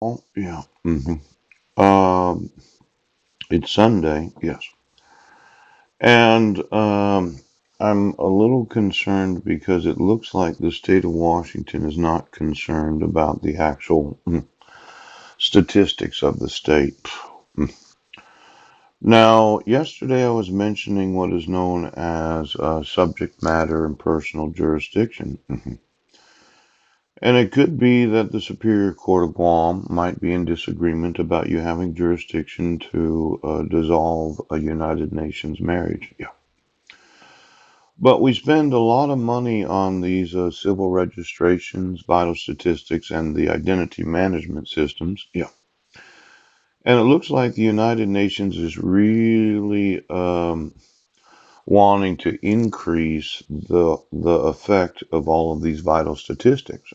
Oh, yeah. Um, it's Sunday, yes. And I'm a little concerned because it looks like the state of Washington is not concerned about the actual statistics of the state. Mm. Now, yesterday I was mentioning what is known as subject matter and personal jurisdiction. And it could be that the Superior Court of Guam might be in disagreement about you having jurisdiction to dissolve a United Nations marriage. Yeah. But we spend a lot of money on these civil registrations, vital statistics, and the identity management systems. Yeah. And it looks like the United Nations is really wanting to increase the effect of all of these vital statistics.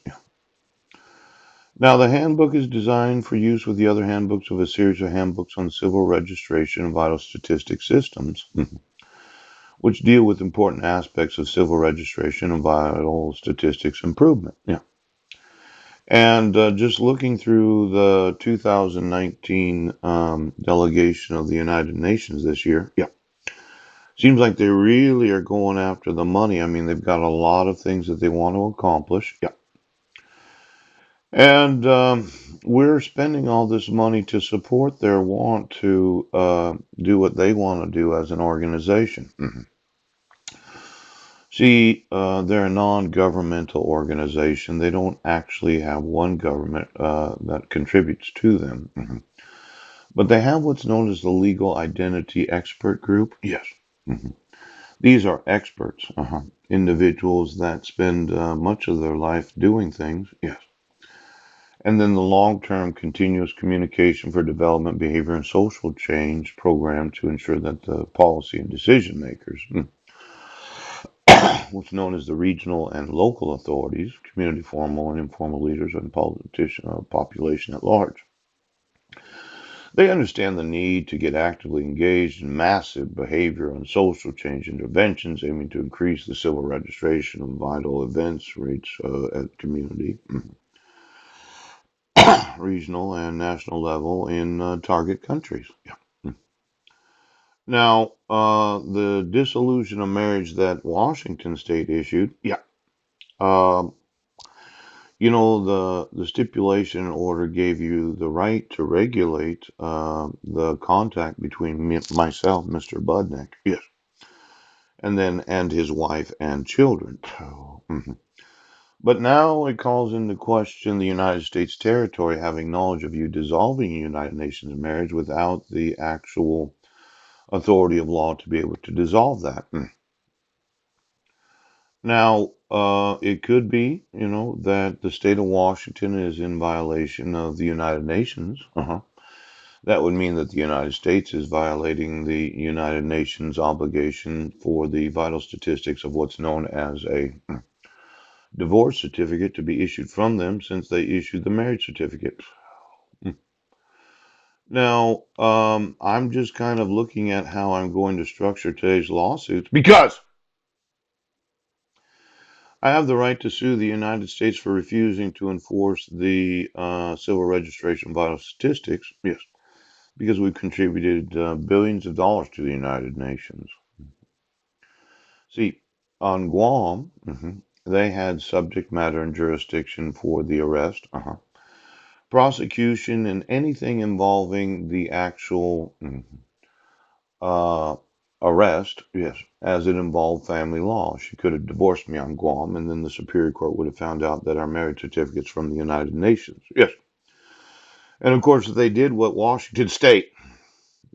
Now, the handbook is designed for use with the other handbooks of a series of handbooks on civil registration and vital statistic systems, which deal with important aspects of civil registration and vital statistics improvement. Yeah. And just looking through the 2019 delegation of the United Nations this year, yeah, seems like they really are going after the money. I mean, they've got a lot of things that they want to accomplish. Yeah. And we're spending all this money to support their want to do what they want to do as an organization. See, they're a non-governmental organization. They don't actually have one government that contributes to them. But they have what's known as the Legal Identity Expert Group. Yes. Mhm. These are experts, individuals that spend much of their life doing things. Yes. And then the long-term continuous communication for development, behavior, and social change program to ensure that the policy and decision makers, what's known as the regional and local authorities, community formal and informal leaders, and politician, population at large, they understand the need to get actively engaged in massive behavioral and social change interventions aiming to increase the civil registration of vital events rates at community, regional, and national level in target countries. Yeah. Now, the dissolution of marriage that Washington State issued, yeah, um, the stipulation order gave you the right to regulate the contact between myself, Mr. Budnick, yes, and his wife and children. Oh, But now it calls into question the United States territory having knowledge of you dissolving a United Nations marriage without the actual authority of law to be able to dissolve that. Now, it could be, that the state of Washington is in violation of the United Nations. That would mean that the United States is violating the United Nations obligation for the vital statistics of what's known as a divorce certificate to be issued from them since they issued the marriage certificate. Now, I'm just kind of looking at how I'm going to structure today's lawsuits because I have the right to sue the United States for refusing to enforce the civil registration vital statistics. Yes, because we contributed billions of dollars to the United Nations. See, on Guam, they had subject matter and jurisdiction for the arrest, prosecution, and anything involving the actual uh, arrest, yes, as it involved family law. She could have divorced me on Guam, and then the Superior Court would have found out that our marriage certificate's from the United Nations. Yes. And of course, if they did what Washington State,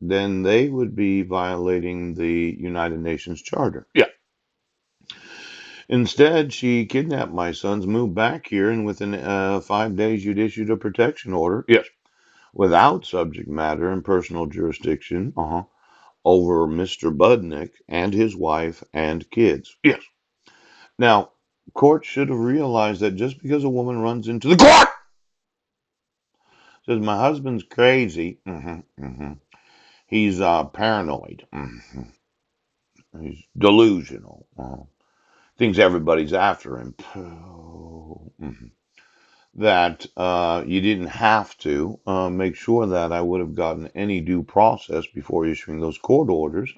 then they would be violating the United Nations Charter. Yeah. Instead, she kidnapped my sons, moved back here, and within 5 days, you'd issued a protection order. Yes. Without subject matter and personal jurisdiction. Over Mr. Budnick and his wife and kids. Yes. Now, court should have realized that just because a woman runs into the court, says my husband's crazy, he's paranoid, he's delusional, thinks everybody's after him. that you didn't have to make sure that I would have gotten any due process before issuing those court orders.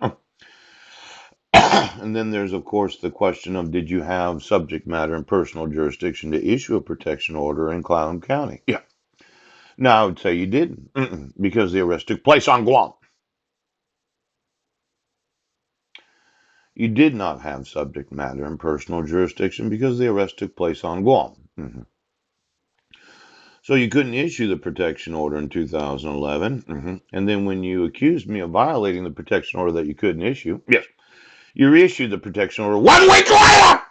And then there's, of course, the question of did you have subject matter and personal jurisdiction to issue a protection order in Clallam County? Yeah. Now, I would say you didn't, because the arrest took place on Guam. You did not have subject matter and personal jurisdiction because the arrest took place on Guam. So you couldn't issue the protection order in 2011. And then when you accused me of violating the protection order that you couldn't issue, yes, you reissued the protection order 1 week later.